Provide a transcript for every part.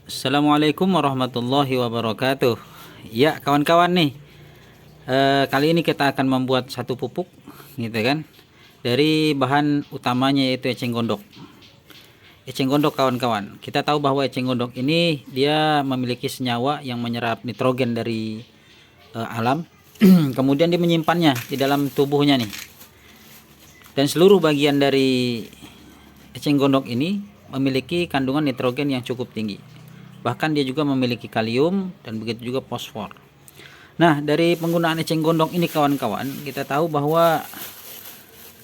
Assalamualaikum warahmatullahi wabarakatuh. Ya, kawan-kawan nih, kali ini kita akan membuat satu pupuk, gitu kan? Dari bahan utamanya yaitu eceng gondok. Eceng gondok, kawan-kawan. Kita tahu bahwa eceng gondok ini dia memiliki senyawa yang menyerap nitrogen dari alam. Kemudian dia menyimpannya di dalam tubuhnya nih. Dan seluruh bagian dari eceng gondok ini memiliki kandungan nitrogen yang cukup tinggi. Bahkan dia juga memiliki kalium dan begitu juga fosfor. Nah, dari penggunaan eceng gondok ini kawan-kawan, kita tahu bahwa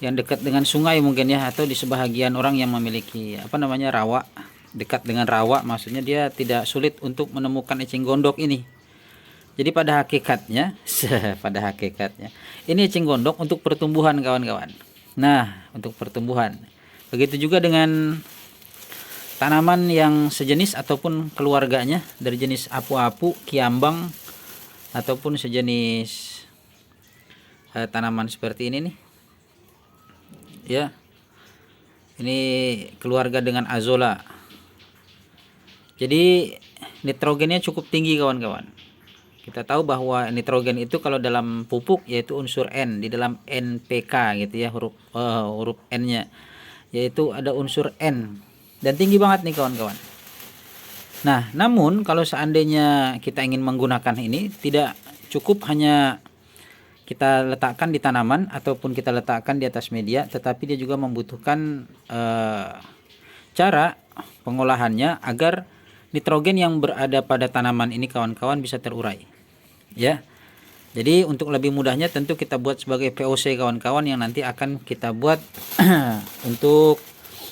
yang dekat dengan sungai mungkin ya, atau di sebahagian orang yang memiliki rawa, dekat dengan rawa, maksudnya dia tidak sulit untuk menemukan eceng gondok ini. Jadi pada hakikatnya, ini eceng gondok untuk pertumbuhan kawan-kawan. Nah, untuk pertumbuhan. Begitu juga dengan tanaman yang sejenis ataupun keluarganya dari jenis apu-apu, kiambang, ataupun sejenis tanaman seperti ini nih. Ya. Ini keluarga dengan azolla. Jadi nitrogennya cukup tinggi kawan-kawan. Kita tahu bahwa nitrogen itu kalau dalam pupuk yaitu unsur N di dalam NPK gitu ya, huruf N-nya. Yaitu ada unsur N dan tinggi banget nih kawan-kawan. Nah, namun kalau seandainya kita ingin menggunakan ini, tidak cukup hanya kita letakkan di tanaman ataupun kita letakkan di atas media, tetapi dia juga membutuhkan cara pengolahannya agar nitrogen yang berada pada tanaman ini kawan-kawan bisa terurai. Ya. Jadi untuk lebih mudahnya tentu kita buat sebagai POC kawan-kawan yang nanti akan kita buat untuk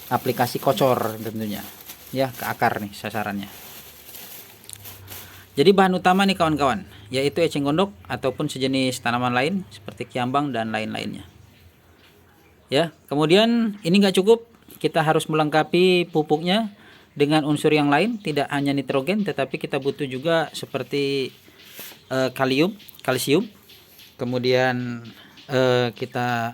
aplikasi kocor tentunya. Ya, ke akar nih sasarannya. Jadi bahan utama nih kawan-kawan, yaitu eceng gondok ataupun sejenis tanaman lain seperti kiambang dan lain-lainnya. Ya, kemudian ini nggak cukup, kita harus melengkapi pupuknya dengan unsur yang lain, tidak hanya nitrogen, tetapi kita butuh juga seperti kalsium. Kemudian kita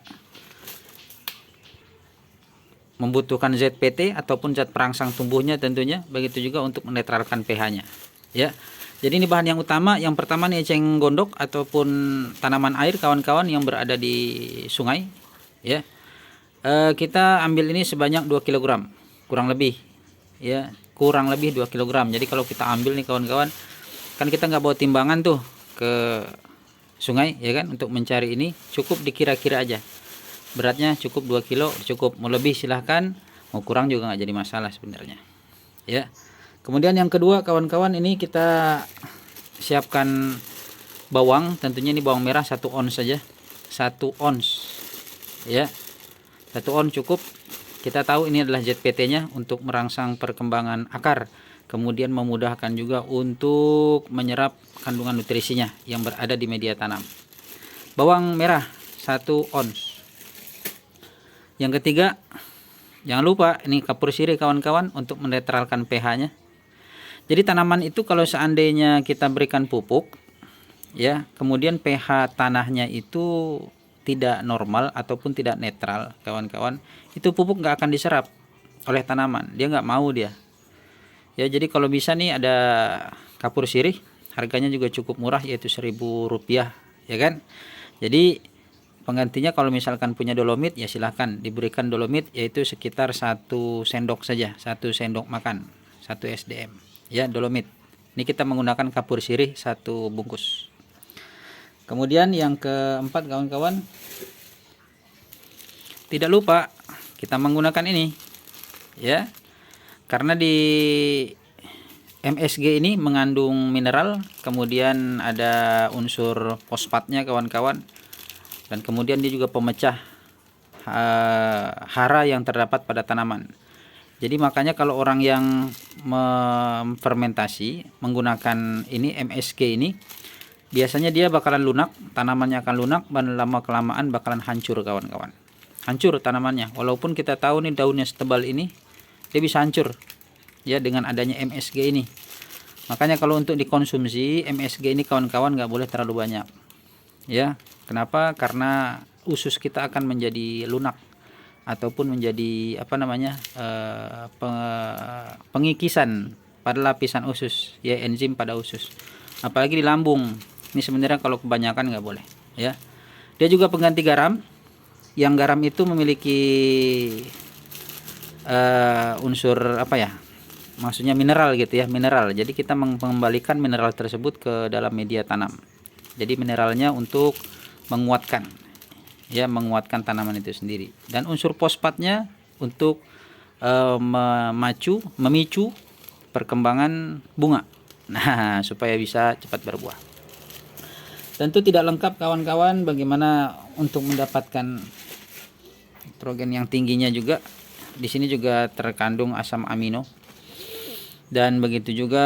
membutuhkan ZPT ataupun zat perangsang tumbuhnya tentunya, begitu juga untuk menetralkan pH-nya. Ya. Jadi ini bahan yang utama. Yang pertama nih eceng gondok ataupun tanaman air kawan-kawan yang berada di sungai. Ya. Kita ambil ini sebanyak 2 kg kurang lebih. Ya, kurang lebih 2 kg. Jadi kalau kita ambil nih kawan-kawan, kan kita nggak bawa timbangan tuh ke sungai ya kan, untuk mencari ini, cukup dikira-kira aja. Beratnya cukup 2 kilo, cukup. Mau lebih silahkan, mau kurang juga nggak jadi masalah sebenarnya. Ya. Kemudian yang kedua kawan-kawan, ini kita siapkan bawang, tentunya ini bawang merah 1 ons saja. 1 ons. Ya. 1 ons cukup. Kita tahu ini adalah ZPT-nya untuk merangsang perkembangan akar. Kemudian memudahkan juga untuk menyerap kandungan nutrisinya yang berada di media tanam. Bawang merah 1 ons. Yang ketiga, jangan lupa ini kapur sirih kawan-kawan untuk menetralkan pH-nya. Jadi tanaman itu kalau seandainya kita berikan pupuk, ya, kemudian pH tanahnya itu tidak normal ataupun tidak netral kawan-kawan, itu pupuk nggak akan diserap oleh tanaman, dia nggak mau dia. Ya, jadi kalau bisa nih ada kapur sirih, harganya juga cukup murah yaitu Rp1.000 ya kan. Jadi penggantinya kalau misalkan punya dolomit ya silahkan diberikan dolomit, yaitu sekitar 1 sendok saja, 1 sendok makan, 1 SDM ya dolomit. Ini kita menggunakan kapur sirih 1 bungkus. Kemudian yang keempat kawan-kawan, tidak lupa kita menggunakan ini ya. Karena di MSG ini mengandung mineral, kemudian ada unsur fosfatnya kawan-kawan, dan kemudian dia juga pemecah hara yang terdapat pada tanaman. Jadi makanya kalau orang yang memfermentasi menggunakan ini MSG ini, biasanya dia bakalan lunak, tanamannya akan lunak, dan lama kelamaan bakalan hancur kawan-kawan. Hancur tanamannya, walaupun kita tahu nih daunnya setebal ini, dia bisa hancur ya dengan adanya MSG ini. Makanya kalau untuk dikonsumsi MSG ini kawan-kawan nggak boleh terlalu banyak ya. Kenapa? Karena usus kita akan menjadi lunak ataupun menjadi pengikisan pada lapisan usus, ya, enzim pada usus. Apalagi di lambung. Ini sebenarnya kalau kebanyakan nggak boleh, ya. Dia juga pengganti garam. Yang garam itu memiliki unsur apa ya? Maksudnya mineral gitu ya, mineral. Jadi kita mengembalikan mineral tersebut ke dalam media tanam. Jadi mineralnya untuk menguatkan, ya, menguatkan tanaman itu sendiri. Dan unsur fosfatnya untuk memicu perkembangan bunga. Nah, supaya bisa cepat berbuah. Tentu tidak lengkap kawan-kawan bagaimana untuk mendapatkan nitrogen yang tingginya juga. Di sini juga terkandung asam amino. Dan begitu juga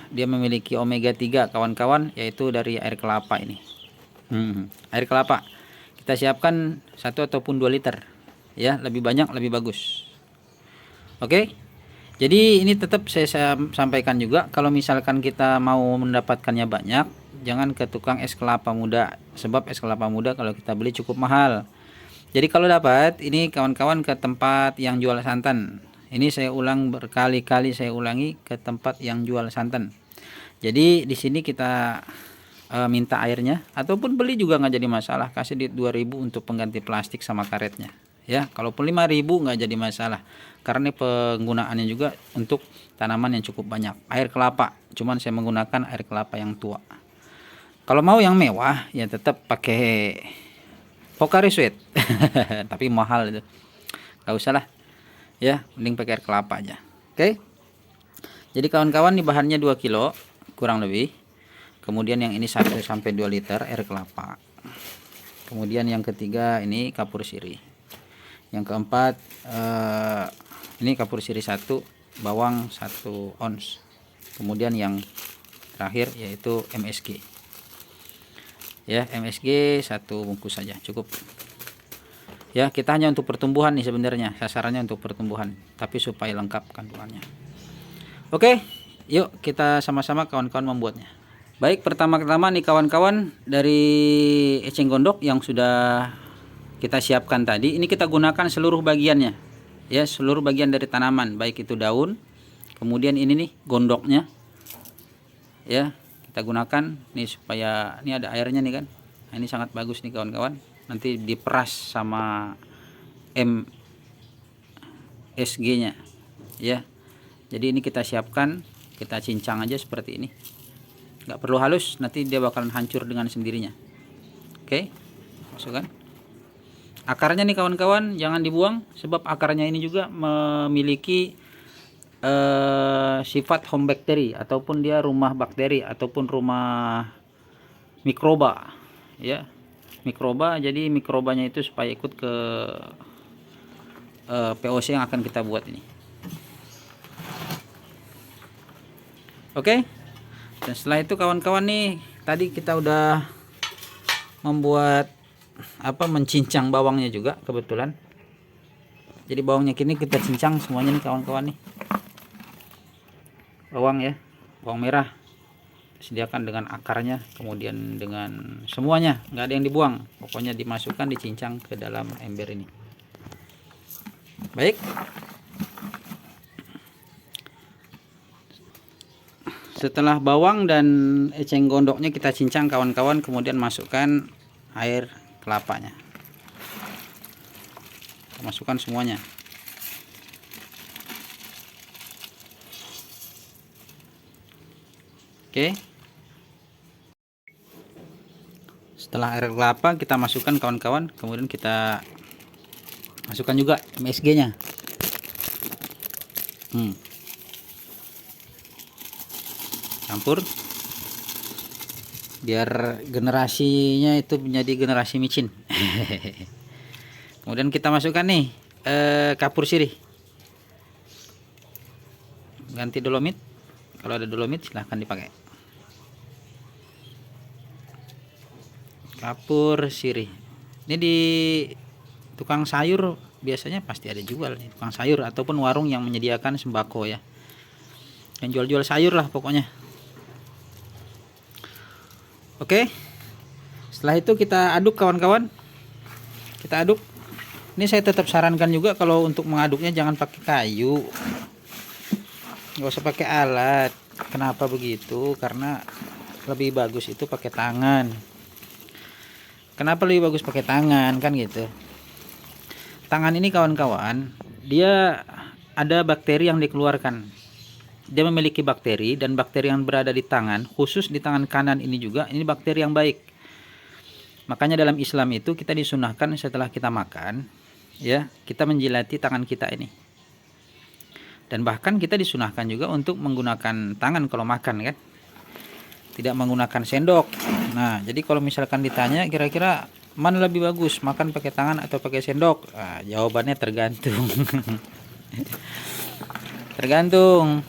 dia memiliki omega 3 kawan-kawan, yaitu dari air kelapa ini. Air kelapa kita siapkan 1 ataupun 2 liter, ya, lebih banyak lebih bagus. Oke. Jadi ini tetap saya sampaikan juga, kalau misalkan kita mau mendapatkannya banyak, jangan ke tukang es kelapa muda, sebab es kelapa muda kalau kita beli cukup mahal. Jadi kalau dapat ini kawan-kawan ke tempat yang jual santan. Ini saya ulang berkali-kali, saya ulangi, ke tempat yang jual santan. Jadi di sini kita minta airnya, ataupun beli juga nggak jadi masalah, kasih duit 2.000 untuk pengganti plastik sama karetnya, ya. Kalaupun 5.000 nggak jadi masalah, karena penggunaannya juga untuk tanaman yang cukup banyak. Air kelapa, cuman saya menggunakan air kelapa yang tua. Kalau mau yang mewah ya tetap pakai Pocari Sweat tapi mahal itu, nggak usah lah, ya, mending pakai air kelapa aja. Oke. Jadi kawan-kawan, ini bahannya 2 kilo kurang lebih. Kemudian yang ini 1 sampai 2 liter air kelapa. Kemudian yang ketiga ini kapur sirih. Yang keempat ini kapur sirih 1, bawang 1 ons. Kemudian yang terakhir yaitu MSG. Ya, MSG 1 bungkus saja cukup. Ya, kita hanya untuk pertumbuhan nih sebenarnya, sasarannya untuk pertumbuhan, tapi supaya lengkap kandungannya. Oke, yuk kita sama-sama kawan-kawan membuatnya. Baik, pertama-tama nih kawan-kawan, dari eceng gondok yang sudah kita siapkan tadi, ini kita gunakan seluruh bagiannya, ya, seluruh bagian dari tanaman, baik itu daun, kemudian ini nih gondoknya, ya, kita gunakan nih supaya ini ada airnya nih kan. Nah, ini sangat bagus nih kawan-kawan, nanti diperas sama MSG-nya, ya. Jadi ini kita siapkan, kita cincang aja seperti ini. Nggak perlu halus, nanti dia bakalan hancur dengan sendirinya. Oke, masukkan. Akarnya nih kawan-kawan jangan dibuang, sebab akarnya ini juga memiliki sifat home bakteri, ataupun dia rumah bakteri, ataupun rumah mikroba, ya, mikroba. Jadi mikrobanya itu supaya ikut ke POC yang akan kita buat ini. Oke. Dan setelah itu kawan-kawan nih, tadi kita udah membuat mencincang bawangnya juga kebetulan. Jadi bawangnya kini kita cincang semuanya nih kawan-kawan nih. Bawang, ya, bawang merah disediakan dengan akarnya, kemudian dengan semuanya, nggak ada yang dibuang, pokoknya dimasukkan, dicincang ke dalam ember ini. Baik. Setelah bawang dan eceng gondoknya kita cincang kawan-kawan, kemudian masukkan air kelapanya. Kita masukkan semuanya. Oke. Setelah air kelapa kita masukkan kawan-kawan, kemudian kita masukkan juga MSG-nya. Campur biar generasinya itu menjadi generasi micin. Kemudian kita masukkan nih kapur sirih, ganti dolomit, kalau ada dolomit silahkan dipakai. Kapur sirih ini di tukang sayur biasanya pasti ada jual nih, tukang sayur ataupun warung yang menyediakan sembako, ya, yang jual-jual sayur lah pokoknya. Oke, setelah itu kita aduk kawan-kawan, kita aduk. Ini saya tetap sarankan juga kalau untuk mengaduknya jangan pakai kayu, nggak usah pakai alat. Kenapa begitu? Karena lebih bagus itu pakai tangan. Kenapa lebih bagus pakai tangan kan gitu? Tangan ini kawan-kawan, dia ada bakteri yang dikeluarkan. Dia memiliki bakteri, dan bakteri yang berada di tangan, khusus di tangan kanan ini juga, ini bakteri yang baik. Makanya dalam Islam itu kita disunahkan setelah kita makan, ya, kita menjilati tangan kita ini. Dan bahkan kita disunahkan juga untuk menggunakan tangan kalau makan kan. Tidak menggunakan sendok. Nah, jadi kalau misalkan ditanya kira-kira mana lebih bagus, makan pakai tangan atau pakai sendok? Nah, jawabannya tergantung. Tergantung.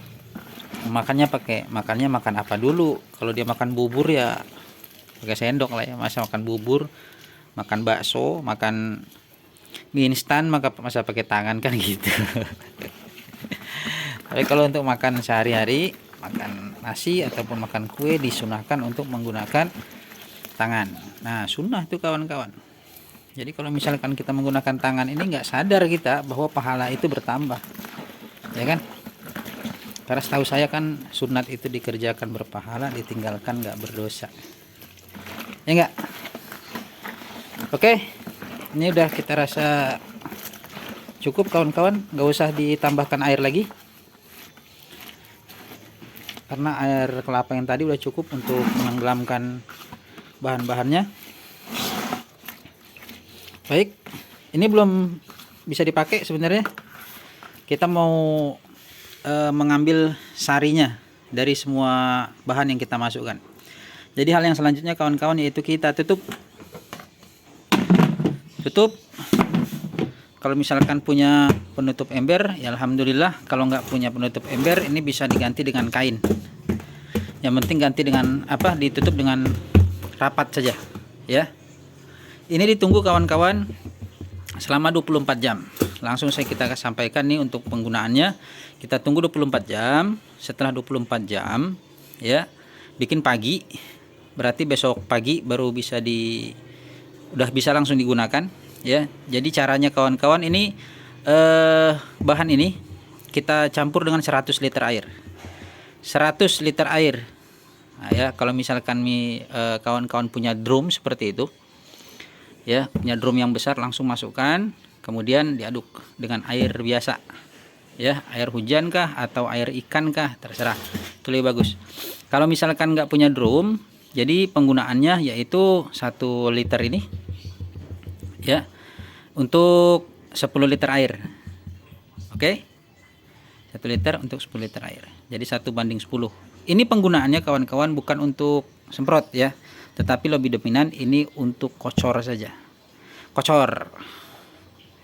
Makannya makan apa dulu? Kalau dia makan bubur ya pakai sendok lah ya. Masa makan bubur, makan bakso, makan mie instan masa pakai tangan kan gitu. Tapi kalau untuk makan sehari-hari, makan nasi ataupun makan kue, disunahkan untuk menggunakan tangan. Nah, sunnah itu kawan-kawan. Jadi kalau misalkan kita menggunakan tangan ini, nggak sadar kita bahwa pahala itu bertambah, ya kan? Karena setahu saya kan sunat itu dikerjakan berpahala, ditinggalkan nggak berdosa, ya nggak? Oke, ini udah kita rasa cukup kawan-kawan, nggak usah ditambahkan air lagi. Karena air kelapa yang tadi udah cukup untuk menenggelamkan bahan-bahannya. Baik, ini belum bisa dipakai sebenarnya. Kita mau mengambil sarinya dari semua bahan yang kita masukkan. Jadi hal yang selanjutnya kawan-kawan yaitu kita tutup. Kalau misalkan punya penutup ember, ya alhamdulillah. Kalau nggak punya penutup ember, ini bisa diganti dengan kain. Yang penting ganti dengan apa? Ditutup dengan rapat saja, ya. Ini ditunggu kawan-kawan selama 24 jam. Langsung kita sampaikan nih untuk penggunaannya. Kita tunggu 24 jam. Setelah 24 jam, ya, bikin pagi. Berarti besok pagi baru bisa udah bisa langsung digunakan. Ya, jadi caranya kawan-kawan ini bahan ini kita campur dengan 100 liter air. 100 liter air. Nah, ya, kalau misalkan kawan-kawan punya drum seperti itu, ya, punya drum yang besar, langsung masukkan, kemudian diaduk dengan air biasa. Ya, air hujan kah atau air ikan kah, terserah. Itu lebih bagus. Kalau misalkan nggak punya drum, jadi penggunaannya yaitu 1 liter ini, ya, untuk 10 liter air. Oke, 1 liter untuk 10 liter air, jadi 1:10. Ini penggunaannya kawan-kawan bukan untuk semprot ya, tetapi lebih dominan ini untuk kocor saja. Kocor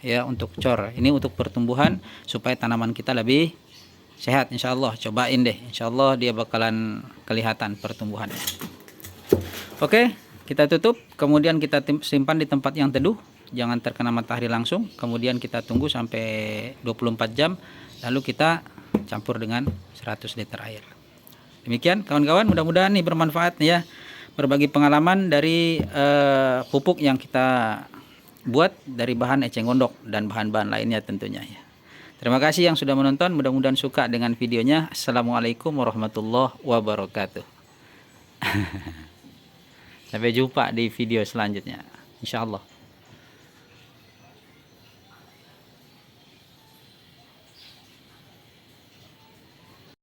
ya, untuk cor. Ini untuk pertumbuhan supaya tanaman kita lebih sehat, insya Allah. Cobain deh, insya Allah dia bakalan kelihatan pertumbuhannya. Oke, kita tutup, kemudian kita simpan di tempat yang teduh, jangan terkena matahari langsung. Kemudian kita tunggu sampai 24 jam, lalu kita campur dengan 100 liter air. Demikian kawan-kawan, mudah-mudahan nih bermanfaat ya, berbagi pengalaman dari pupuk yang kita buat dari bahan eceng gondok dan bahan-bahan lainnya tentunya ya. Terima kasih yang sudah menonton, mudah-mudahan suka dengan videonya. Assalamualaikum warahmatullahi wabarakatuh. Sampai jumpa di video selanjutnya, insya Allah.